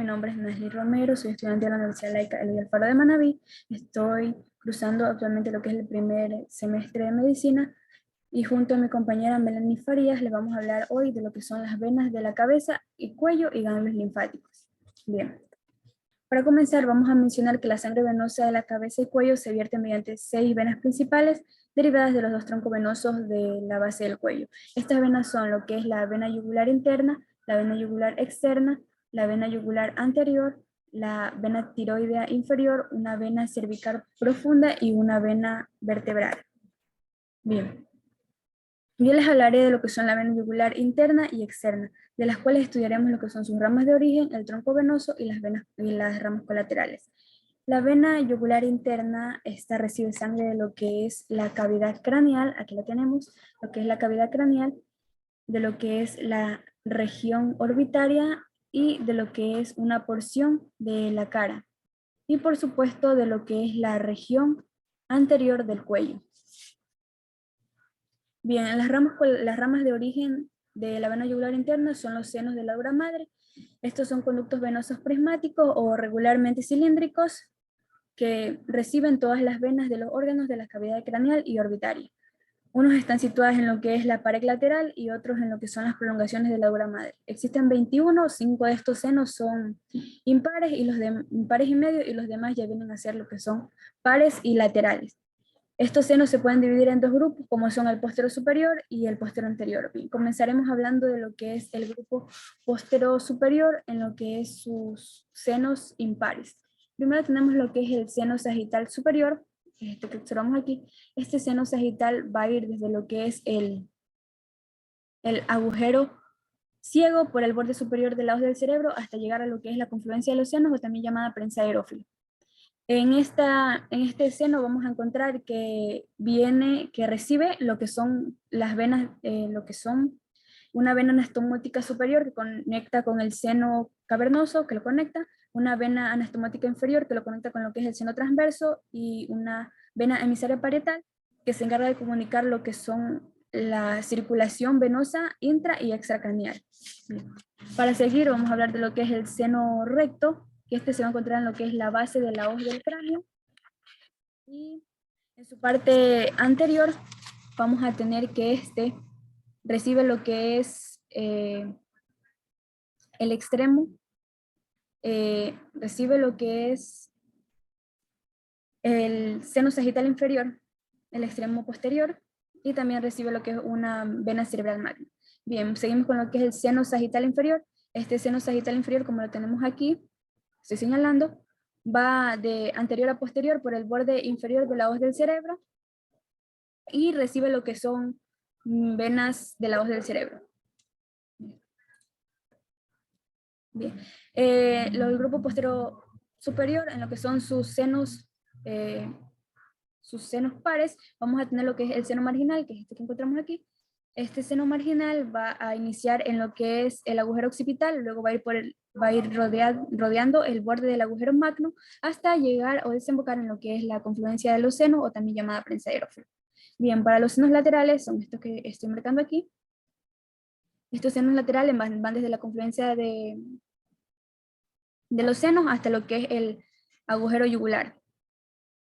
nombre es Nasli Romero, soy estudiante de la Universidad Laica Eloy Alfaro de Manabí. Estoy cursando actualmente lo que es el primer semestre de medicina y junto a mi compañera Melanie Farías le vamos a hablar hoy de lo que son las venas de la cabeza y cuello y ganglios linfáticos. Bien, para comenzar vamos a mencionar que la sangre venosa de la cabeza y cuello se vierte mediante 6 venas principales derivadas de los 2 troncos venosos de la base del cuello. Estas venas son lo que es la vena yugular interna, la vena yugular externa, la vena yugular anterior, la vena tiroidea inferior, una vena cervical profunda y una vena vertebral. Bien. Yo les hablaré de lo que son la vena yugular interna y externa, de las cuales estudiaremos lo que son sus ramas de origen, el tronco venoso y las venas y las ramas colaterales. La vena yugular interna, esta recibe sangre de lo que es la cavidad craneal, aquí la tenemos, lo que es la cavidad craneal, de lo que es la región orbitaria y de lo que es una porción de la cara. Y por supuesto de lo que es la región anterior del cuello. Bien, las ramas de origen de la vena yugular interna son los senos de la dura madre. Estos son conductos venosos prismáticos o regularmente cilíndricos que reciben todas las venas de los órganos de la cavidad craneal y orbitaria. Unos están situados en lo que es la pared lateral y otros en lo que son las prolongaciones de la dura madre. Existen 21, 5 de estos senos son impares y impares y medio, y los demás ya vienen a ser lo que son pares y laterales. Estos senos se pueden dividir en 2 grupos, como son el posterior superior y el posterior anterior. Bien, comenzaremos hablando de lo que es el grupo posterior superior en lo que es sus senos impares. Primero tenemos lo que es el seno sagital superior, este que observamos aquí. Este seno sagital va a ir desde lo que es el agujero ciego por el borde superior de la hoz del cerebro hasta llegar a lo que es la confluencia de los senos, o también llamada prensa aerófila. En este seno vamos a encontrar que recibe lo que son las venas, lo que son una vena anastomótica superior que conecta con el seno cavernoso, que lo conecta, una vena anastomótica inferior que lo conecta con lo que es el seno transverso, y una vena emisaria parietal que se encarga de comunicar lo que son la circulación venosa intra y extracraneal. Para seguir vamos a hablar de lo que es el seno recto, que este se va a encontrar en lo que es la base de la hoz del cráneo, y en su parte anterior vamos a tener que este recibe lo que es el extremo, recibe lo que es el seno sagital inferior, el extremo posterior, y también recibe lo que es una vena cerebral magna. Bien, seguimos con lo que es el seno sagital inferior. Este seno sagital inferior, como lo tenemos aquí, estoy señalando, va de anterior a posterior por el borde inferior de la hoz del cerebro y recibe lo que son venas de la hoz del cerebro. Bien. El grupo posterior superior, en lo que son sus senos pares, vamos a tener lo que es el seno marginal, que es este que encontramos aquí. Este seno marginal va a iniciar en lo que es el agujero occipital, luego va a ir rodeando el borde del agujero magno hasta llegar o desembocar en lo que es la confluencia de los senos, o también llamada prensa aerófila. Bien, para los senos laterales, son estos que estoy marcando aquí. Estos senos laterales van desde la confluencia de los senos hasta lo que es el agujero yugular.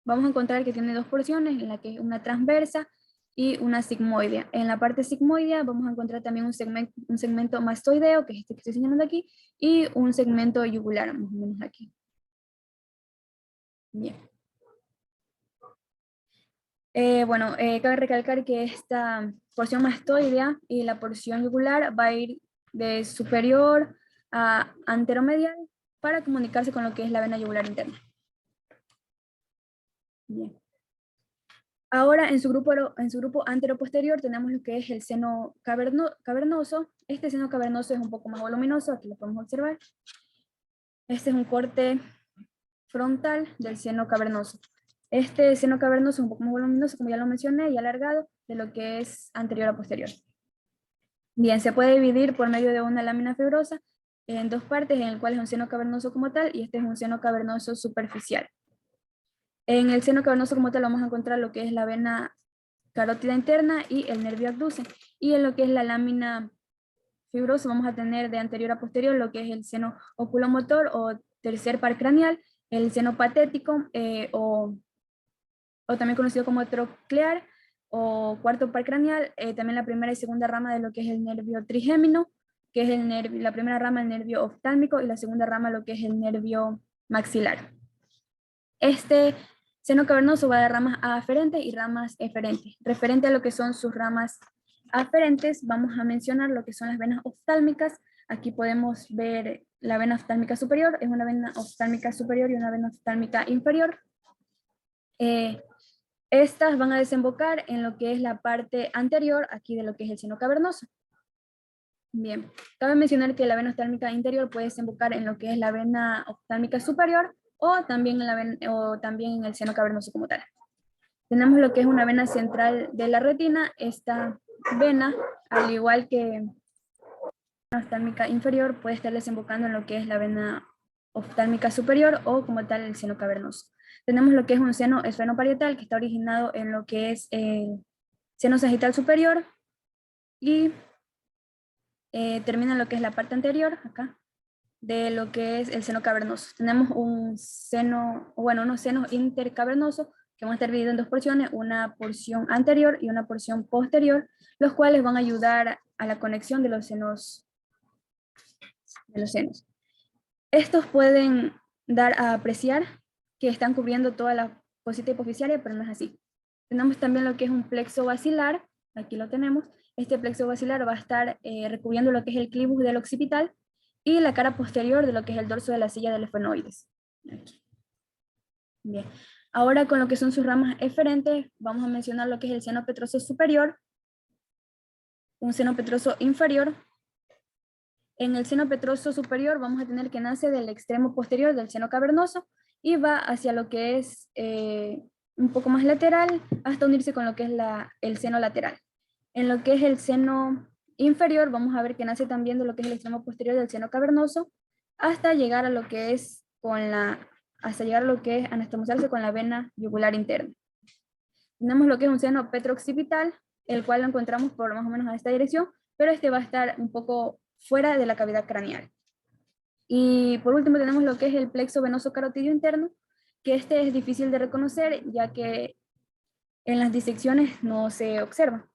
Vamos a encontrar que tiene 2 porciones, en la que es una transversa y una sigmoidea. En la parte sigmoidea vamos a encontrar también un segmento mastoideo, que es este que estoy señalando aquí, y un segmento yugular, más o menos aquí. Bien. Cabe recalcar que esta porción mastoidea y la porción yugular va a ir de superior a anteromedial para comunicarse con lo que es la vena yugular interna. Bien. Ahora en su grupo anteroposterior tenemos lo que es el seno cavernoso. Este seno cavernoso es un poco más voluminoso, aquí lo podemos observar. Este es un corte frontal del seno cavernoso. Este seno cavernoso es un poco más voluminoso, como ya lo mencioné, y alargado de lo que es anterior a posterior. Bien, se puede dividir por medio de una lámina fibrosa en 2 partes, en el cual es un seno cavernoso como tal, y este es un seno cavernoso superficial. En el seno cavernoso como tal vamos a encontrar lo que es la vena carótida interna y el nervio abducen. Y en lo que es la lámina fibroso vamos a tener de anterior a posterior lo que es el seno oculomotor o tercer par craneal, el seno patético o también conocido como troclear o cuarto par craneal, también la primera y segunda rama de lo que es el nervio trigémino, que es la primera rama el nervio oftálmico y la segunda rama lo que es el nervio maxilar. Este seno cavernoso va de ramas aferentes y ramas eferentes. Referente a lo que son sus ramas aferentes, vamos a mencionar lo que son las venas oftálmicas. Aquí podemos ver la vena oftálmica superior, es una vena oftálmica superior y una vena oftálmica inferior. Estas van a desembocar en lo que es la parte anterior, aquí de lo que es el seno cavernoso. Bien, cabe mencionar que la vena oftálmica interior puede desembocar en lo que es la vena oftálmica superior o también en el seno cavernoso como tal. Tenemos lo que es una vena central de la retina. Esta vena, al igual que la oftálmica inferior, puede estar desembocando en lo que es la vena oftálmica superior o como tal el seno cavernoso. Tenemos lo que es un seno esfenoparietal que está originado en lo que es el seno sagital superior y termina en lo que es la parte anterior, acá, de lo que es el seno cavernoso. Tenemos unos senos intercavernosos que van a estar divididos en dos porciones, una porción anterior y una porción posterior, los cuales van a ayudar a la conexión de los senos. Estos pueden dar a apreciar que están cubriendo toda la fosita hipoficiaria, pero no es así. Tenemos también lo que es un plexo basilar, aquí lo tenemos. Este plexo basilar va a estar recubriendo lo que es el clivus del occipital y la cara posterior de lo que es el dorso de la silla del esfenoides. Aquí. Bien. Ahora con lo que son sus ramas eferentes, vamos a mencionar lo que es el seno petroso superior, un seno petroso inferior. En el seno petroso superior vamos a tener que nace del extremo posterior del seno cavernoso y va hacia lo que es un poco más lateral hasta unirse con lo que es el seno lateral. En lo que es el seno inferior vamos a ver que nace también de lo que es el extremo posterior del seno cavernoso hasta llegar a lo que es anastomosarse con la vena yugular interna. Tenemos lo que es un seno petrooccipital, el cual lo encontramos por más o menos a esta dirección, pero este va a estar un poco fuera de la cavidad craneal. Y por último tenemos lo que es el plexo venoso carotidio interno, que este es difícil de reconocer ya que en las disecciones no se observa.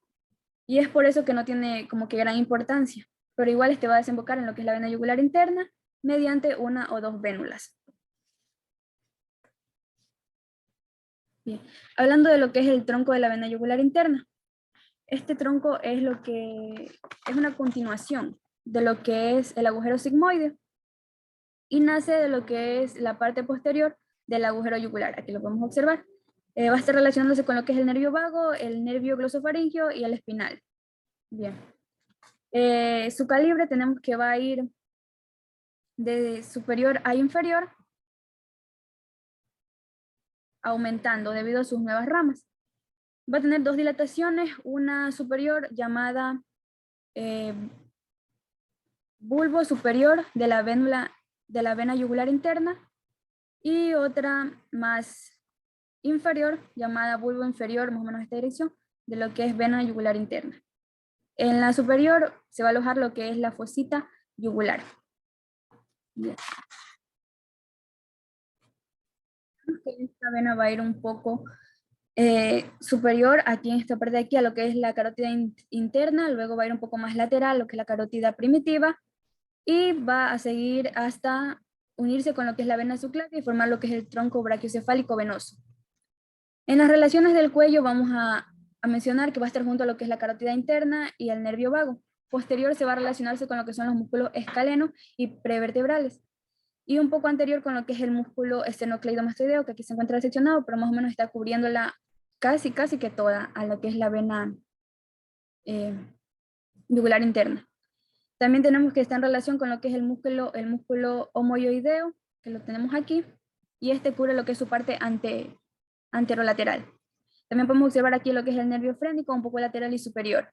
Y es por eso que no tiene como que gran importancia, pero igual este va a desembocar en lo que es la vena yugular interna mediante una o dos vénulas. Bien. Hablando de lo que es el tronco de la vena yugular interna, este tronco es una continuación de lo que es el agujero sigmoide y nace de lo que es la parte posterior del agujero yugular. Aquí lo podemos observar. Va a estar relacionándose con lo que es el nervio vago, el nervio glosofaringeo y el espinal. Bien. Su calibre tenemos que va a ir de superior a inferior, aumentando debido a sus nuevas ramas. Va a tener dos dilataciones, una superior llamada bulbo superior de la vena yugular interna y otra más inferior llamada bulbo inferior, más o menos esta dirección, de lo que es vena yugular interna. En la superior se va a alojar lo que es la fosita yugular. Bien. Esta vena va a ir un poco superior aquí en esta parte de aquí a lo que es la carótida interna, luego va a ir un poco más lateral, lo que es la carótida primitiva, y va a seguir hasta unirse con lo que es la vena subclavia y formar lo que es el tronco brachiocefálico venoso. En las relaciones del cuello vamos a mencionar que va a estar junto a lo que es la carótida interna y el nervio vago. Posterior se va a relacionarse con lo que son los músculos escalenos y prevertebrales. Y un poco anterior con lo que es el músculo esternocleidomastoideo, que aquí se encuentra seccionado, pero más o menos está cubriéndola casi que toda a lo que es la vena yugular interna. También tenemos que estar en relación con lo que es el músculo homoioideo, que lo tenemos aquí, y este cubre lo que es su parte anterolateral. También podemos observar aquí lo que es el nervio frénico, un poco lateral y superior.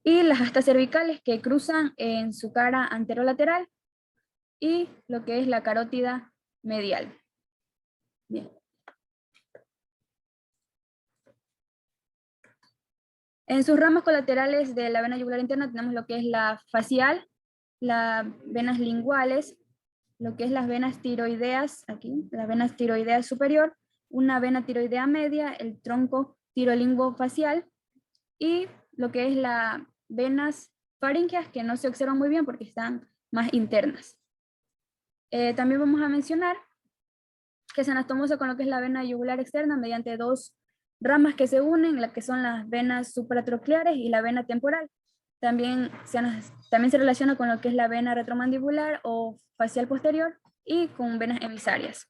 Y las astas cervicales que cruzan en su cara anterolateral y lo que es la carótida medial. Bien. En sus ramas colaterales de la vena yugular interna tenemos lo que es la facial, las venas linguales, lo que es las venas tiroideas, aquí, la vena tiroidea superior, una vena tiroidea media, el tronco tirolinguofacial y lo que es las venas faríngeas que no se observan muy bien porque están más internas. También vamos a mencionar que se anastomosa con lo que es la vena yugular externa mediante dos ramas que se unen, las que son las venas supratrocleares y la vena temporal. También se relaciona con lo que es la vena retromandibular o facial posterior y con venas emisarias.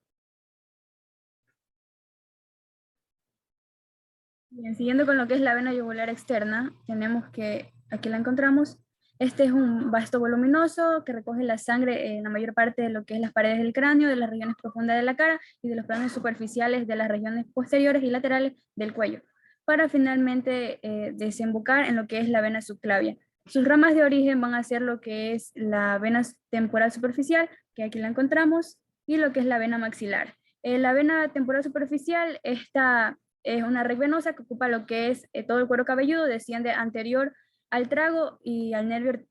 Bien, siguiendo con lo que es la vena yugular externa, tenemos que, aquí la encontramos, este es un vasto voluminoso que recoge la sangre en la mayor parte de lo que es las paredes del cráneo, de las regiones profundas de la cara y de los planos superficiales de las regiones posteriores y laterales del cuello, para finalmente desembocar en lo que es la vena subclavia. Sus ramas de origen van a ser lo que es la vena temporal superficial, que aquí la encontramos, y lo que es la vena maxilar. La vena temporal superficial está es una red venosa que ocupa lo que es todo el cuero cabelludo, desciende anterior al trago y al nervio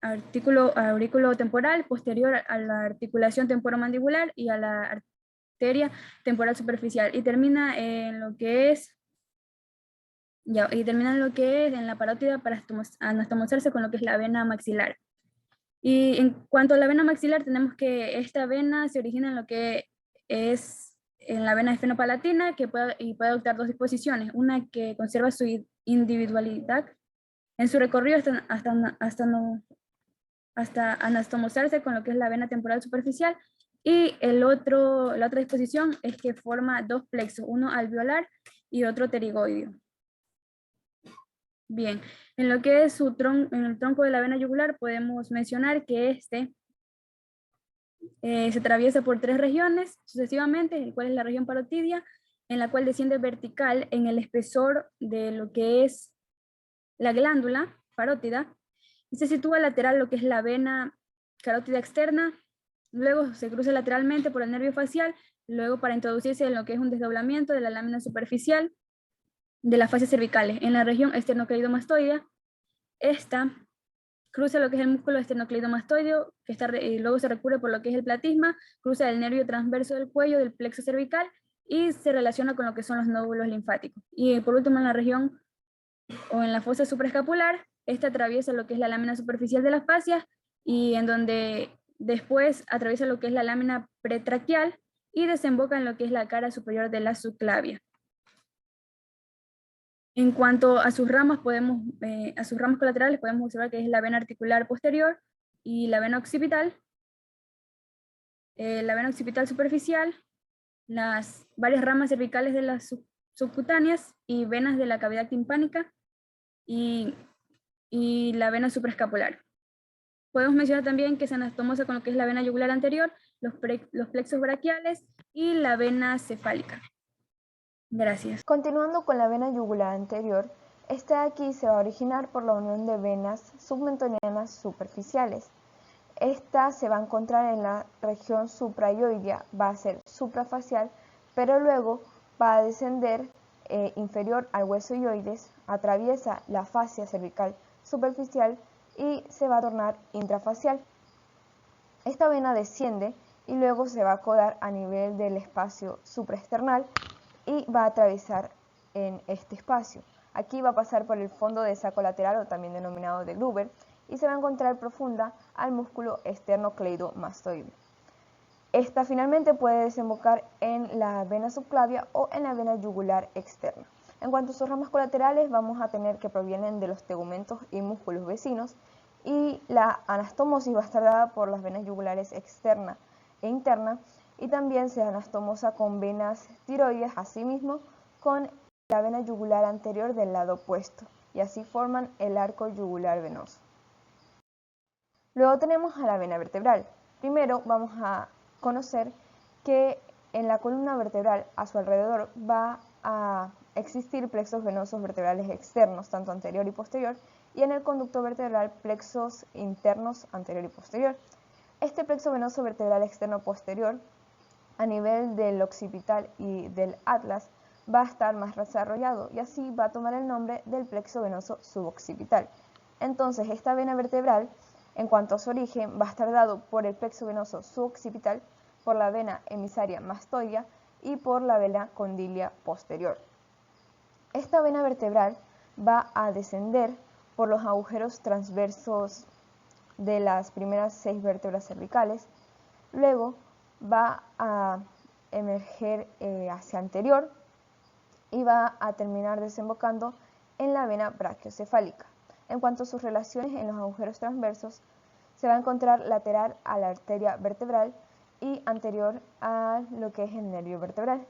aurículo temporal, posterior a la articulación temporomandibular y a la arteria temporal superficial, y termina en lo que es en la parótida para anastomosarse con lo que es la vena maxilar. Y en cuanto a la vena maxilar, tenemos que esta vena se origina en lo que es en la vena esfenopalatina y puede adoptar dos disposiciones, una que conserva su individualidad en su recorrido hasta anastomosarse con lo que es la vena temporal superficial, y la otra disposición es que forma dos plexos, uno alveolar y otro pterigoideo. Bien, en lo que es en el tronco de la vena yugular podemos mencionar que este se atraviesa por tres regiones sucesivamente, el cual es la región parotidia, en la cual desciende vertical en el espesor de lo que es la glándula parótida, y se sitúa lateral lo que es la vena carótida externa, luego se cruza lateralmente por el nervio facial, luego para introducirse en lo que es un desdoblamiento de la lámina superficial de las fascias cervicales, en la región esternocleidomastoidea. Esta cruza lo que es el músculo esternocleidomastoideo, y luego se recubre por lo que es el platisma, cruza el nervio transverso del cuello del plexo cervical y se relaciona con lo que son los nódulos linfáticos. Y por último, en la región o en la fosa supraescapular, esta atraviesa lo que es la lámina superficial de las fascias y en donde después atraviesa lo que es la lámina pretraquial y desemboca en lo que es la cara superior de la subclavia. En cuanto a sus ramas, a sus ramas colaterales podemos observar que es la vena articular posterior y la vena occipital superficial, las varias ramas cervicales de las subcutáneas y venas de la cavidad timpánica y la vena supraescapular. Podemos mencionar también que se anastomosa con lo que es la vena yugular anterior, los plexos braquiales y la vena cefálica. Gracias. Continuando con la vena yugular anterior, esta aquí se va a originar por la unión de venas submentonianas superficiales. Esta se va a encontrar en la región suprayoidea, va a ser suprafacial, pero luego va a descender inferior al hueso ioides, atraviesa la fascia cervical superficial y se va a tornar intrafacial. Esta vena desciende y luego se va a codar a nivel del espacio supraesternal y va a atravesar en este espacio. Aquí va a pasar por el fondo de saco lateral, o también denominado de Gruber, y se va a encontrar profunda al músculo esternocleidomastoide. Esta finalmente puede desembocar en la vena subclavia o en la vena yugular externa. En cuanto a sus ramas colaterales, vamos a tener que provienen de los tegumentos y músculos vecinos, y la anastomosis va a estar dada por las venas yugulares externa e interna, y también se anastomosa con venas tiroides, asimismo con la vena yugular anterior del lado opuesto, y así forman el arco yugular venoso. Luego tenemos a la vena vertebral. Primero vamos a conocer que en la columna vertebral a su alrededor va a existir plexos venosos vertebrales externos, tanto anterior y posterior, y en el conducto vertebral plexos internos anterior y posterior. Este plexo venoso vertebral externo posterior, a nivel del occipital y del atlas, va a estar más desarrollado y así va a tomar el nombre del plexo venoso suboccipital. Entonces, esta vena vertebral, en cuanto a su origen, va a estar dado por el plexo venoso suboccipital, por la vena emisaria mastoidea y por la vena condilia posterior. Esta vena vertebral va a descender por los agujeros transversos de las primeras 6 vértebras cervicales, luego va a emerger hacia anterior y va a terminar desembocando en la vena brachiocefálica. En cuanto a sus relaciones en los agujeros transversos, se va a encontrar lateral a la arteria vertebral y anterior a lo que es el nervio vertebral.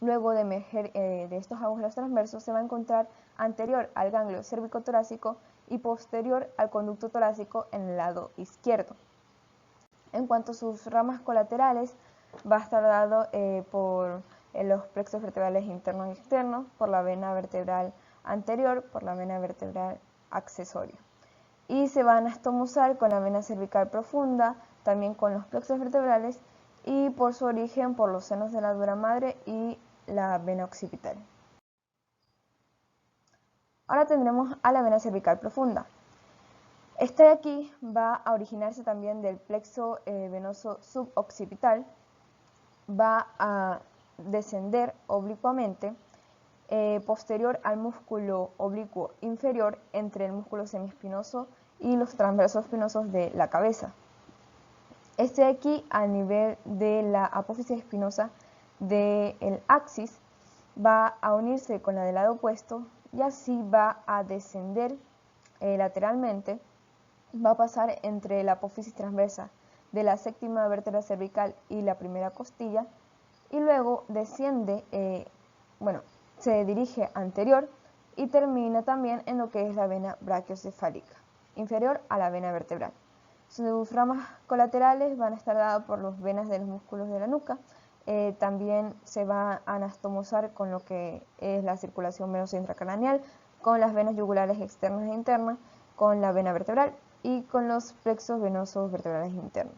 Luego de emerger de estos agujeros transversos, se va a encontrar anterior al ganglio cérvico-torácico y posterior al conducto torácico en el lado izquierdo. En cuanto a sus ramas colaterales, va a estar dado por los plexos vertebrales internos y externos, por la vena vertebral anterior, por la vena vertebral accesoria. Y se va a anastomosar con la vena cervical profunda, también con los plexos vertebrales y por su origen por los senos de la dura madre y la vena occipital. Ahora tendremos a la vena cervical profunda. Este de aquí va a originarse también del plexo venoso suboccipital, va a descender oblicuamente posterior al músculo oblicuo inferior entre el músculo semiespinoso y los transversos espinosos de la cabeza. Este de aquí, a nivel de la apófisis espinosa del axis, va a unirse con la del lado opuesto y así va a descender lateralmente, va a pasar entre la apófisis transversa de la séptima vértebra cervical y la primera costilla y luego desciende, se dirige anterior y termina también en lo que es la vena brachiocefálica, inferior a la vena vertebral. Sus ramas colaterales van a estar dadas por las venas de los músculos de la nuca. También se va a anastomosar con lo que es la circulación venosa intracraneal, con las venas yugulares externas e internas, con la vena vertebral y con los plexos venosos vertebrales internos.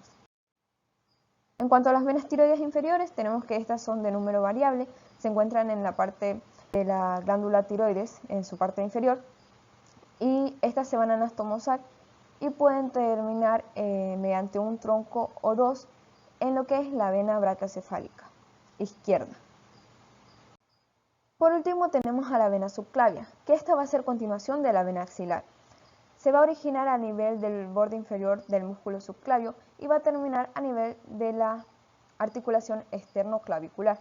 En cuanto a las venas tiroides inferiores, tenemos que estas son de número variable, se encuentran en la parte de la glándula tiroides, en su parte inferior, y estas se van a anastomosar y pueden terminar mediante un tronco o dos en lo que es la vena brachiocefálica izquierda. Por último tenemos a la vena subclavia, que esta va a ser continuación de la vena axilar. Se va a originar a nivel del borde inferior del músculo subclavio y va a terminar a nivel de la articulación externoclavicular.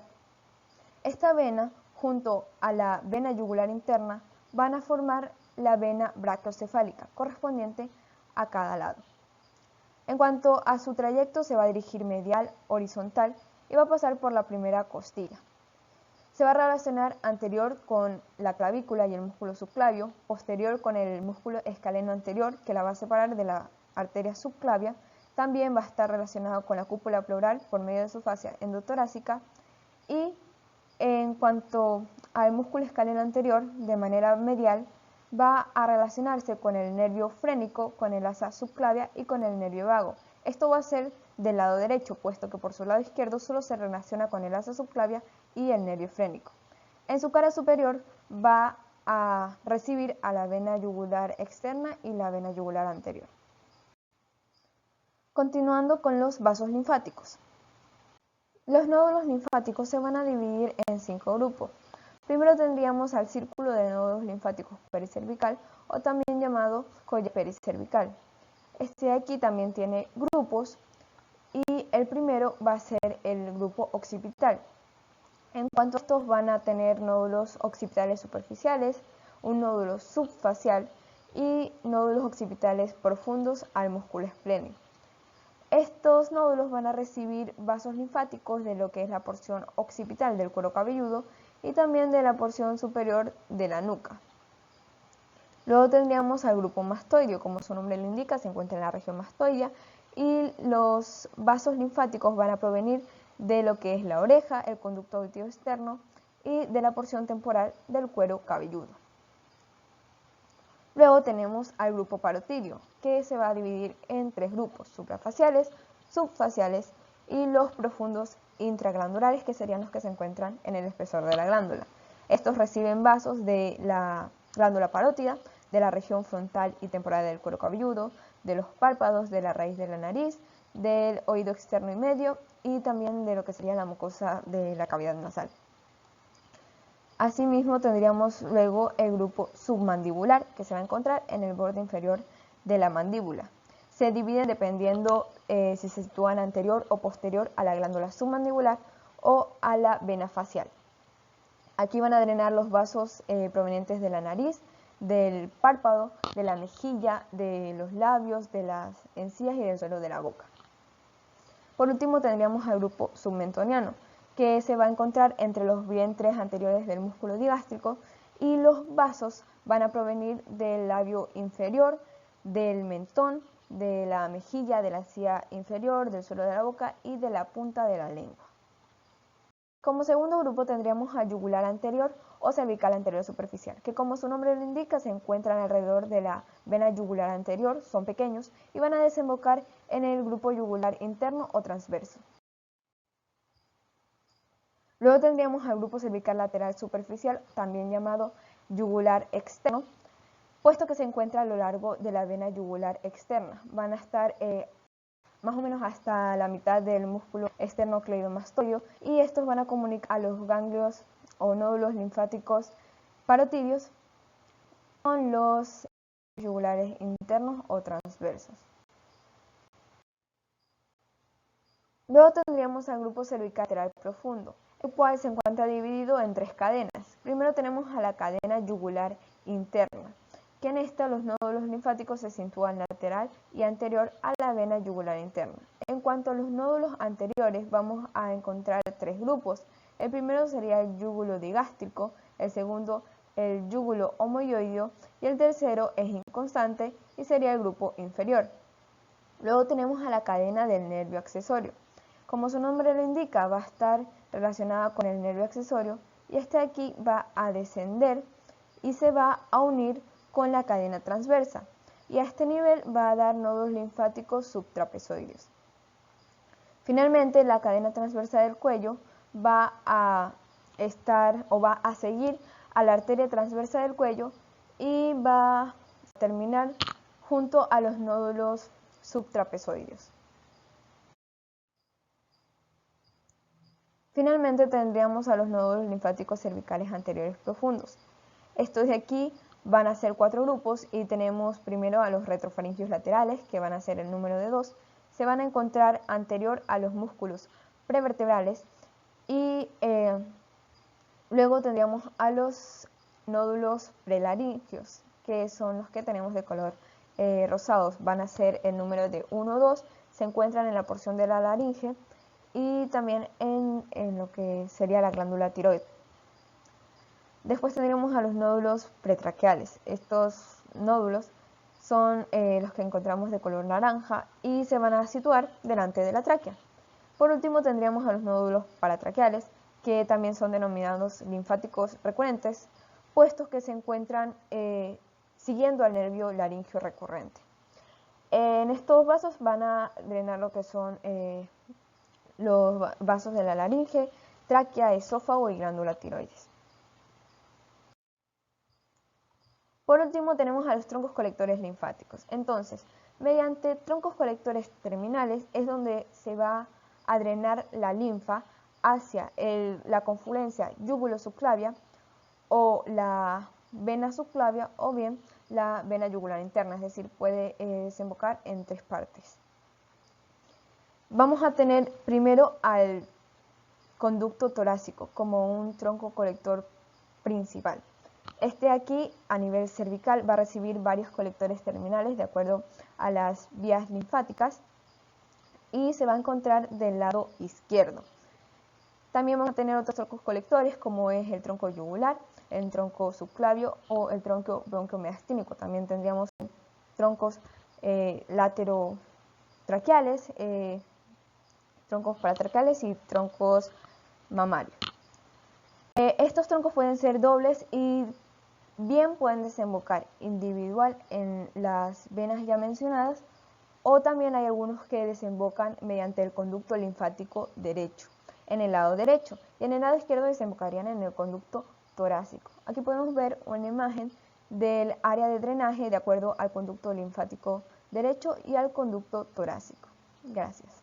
Esta vena, junto a la vena yugular interna, van a formar la vena brachiocefálica, correspondiente a cada lado. En cuanto a su trayecto, se va a dirigir medial, horizontal y va a pasar por la primera costilla. Se va a relacionar anterior con la clavícula y el músculo subclavio, posterior con el músculo escaleno anterior que la va a separar de la arteria subclavia. También va a estar relacionado con la cúpula pleural por medio de su fascia endotorácica y en cuanto al músculo escaleno anterior, de manera medial, va a relacionarse con el nervio frénico, con el asa subclavia y con el nervio vago. Esto va a ser del lado derecho, puesto que por su lado izquierdo solo se relaciona con el asa subclavia y el nervio frénico. En su cara superior va a recibir a la vena yugular externa y la vena yugular anterior. Continuando con los vasos linfáticos. Los nódulos linfáticos se van a dividir en 5 grupos. Primero tendríamos al círculo de nódulos linfáticos pericervical o también llamado collar pericervical. Este de aquí también tiene grupos y el primero va a ser el grupo occipital. En cuanto a estos van a tener nódulos occipitales superficiales, un nódulo subfacial y nódulos occipitales profundos al músculo esplénico. Estos nódulos van a recibir vasos linfáticos de lo que es la porción occipital del cuero cabelludo y también de la porción superior de la nuca. Luego tendríamos al grupo mastoideo, como su nombre lo indica, se encuentra en la región mastoidea y los vasos linfáticos van a provenir de lo que es la oreja, el conducto auditivo externo y de la porción temporal del cuero cabelludo. Luego tenemos al grupo parotidio, que se va a dividir en 3 grupos, suprafaciales, subfaciales y los profundos intraglandulares, que serían los que se encuentran en el espesor de la glándula. Estos reciben vasos de la glándula parótida, de la región frontal y temporal del cuero cabelludo, de los párpados, de la raíz de la nariz, del oído externo y medio y también de lo que sería la mucosa de la cavidad nasal. Asimismo tendríamos luego el grupo submandibular, que se va a encontrar en el borde inferior de la mandíbula. Se dividen dependiendo si se sitúan anterior o posterior a la glándula submandibular o a la vena facial. Aquí van a drenar los vasos provenientes de la nariz, del párpado, de la mejilla, de los labios, de las encías y del suelo de la boca. Por último tendríamos al grupo submentoniano, que se va a encontrar entre los vientres anteriores del músculo digástrico, y los vasos van a provenir del labio inferior, del mentón, de la mejilla, de la encía inferior, del suelo de la boca y de la punta de la lengua. Como segundo grupo tendríamos al yugular anterior o cervical anterior superficial, que como su nombre lo indica se encuentran alrededor de la vena yugular anterior, son pequeños y van a desembocar en el grupo yugular interno o transverso. Luego tendríamos al grupo cervical lateral superficial, también llamado yugular externo, puesto que se encuentra a lo largo de la vena yugular externa. Van a estar más o menos hasta la mitad del músculo esternocleidomastoideo y estos van a comunicar a los ganglios o nódulos linfáticos parotidios con los yugulares internos o transversos. Luego tendríamos al grupo cervical lateral profundo, el cual se encuentra dividido en tres cadenas. Primero tenemos a la cadena yugular interna, que en esta los nódulos linfáticos se sitúan lateral y anterior a la vena yugular interna. En cuanto a los nódulos anteriores, vamos a encontrar tres grupos. El primero sería el yúgulo digástrico, el segundo el yúgulo homoioideo y el tercero es inconstante y sería el grupo inferior. Luego tenemos a la cadena del nervio accesorio. Como su nombre lo indica, va a estar relacionada con el nervio accesorio y este aquí va a descender y se va a unir con la cadena transversa y a este nivel va a dar nodos linfáticos subtrapezoides. Finalmente, la cadena transversa del cuello va a estar o va a seguir a la arteria transversa del cuello y va a terminar junto a los nódulos subtrapezoides. Finalmente tendríamos a los nódulos linfáticos cervicales anteriores profundos. Estos de aquí van a ser 4 grupos y tenemos primero a los retrofaringios laterales, que van a ser el número de 2. Se van a encontrar anterior a los músculos prevertebrales y luego tendríamos a los nódulos prelaringios, que son los que tenemos de color rosados. Van a ser el número de 1 o 2, se encuentran en la porción de la laringe y también en lo que sería la glándula tiroides. Después tendríamos a los nódulos pretraqueales. Estos nódulos son los que encontramos de color naranja y se van a situar delante de la tráquea. Por último tendríamos a los nódulos paratraqueales, que también son denominados linfáticos recurrentes, puestos que se encuentran siguiendo al nervio laringio recurrente. En estos vasos van a drenar lo que son los vasos de la laringe, tráquea, esófago y glándula tiroides. Por último tenemos a los troncos colectores linfáticos. Entonces, mediante troncos colectores terminales es donde se va a drenar la linfa hacia la confluencia yúgulo-subclavia o la vena subclavia o bien la vena yugular interna, es decir, puede desembocar en tres partes. Vamos a tener primero al conducto torácico como un tronco colector principal. Este aquí a nivel cervical va a recibir varios colectores terminales de acuerdo a las vías linfáticas y se va a encontrar del lado izquierdo. También vamos a tener otros troncos colectores como es el tronco yugular, el tronco subclavio o el tronco bronquiomediastínico. También tendríamos troncos laterotraqueales, troncos paratraqueales y troncos mamarios. Estos troncos pueden ser dobles y bien pueden desembocar individual en las venas ya mencionadas o también hay algunos que desembocan mediante el conducto linfático derecho, en el lado derecho, y en el lado izquierdo desembocarían en el conducto torácico. Aquí podemos ver una imagen del área de drenaje de acuerdo al conducto linfático derecho y al conducto torácico. Gracias.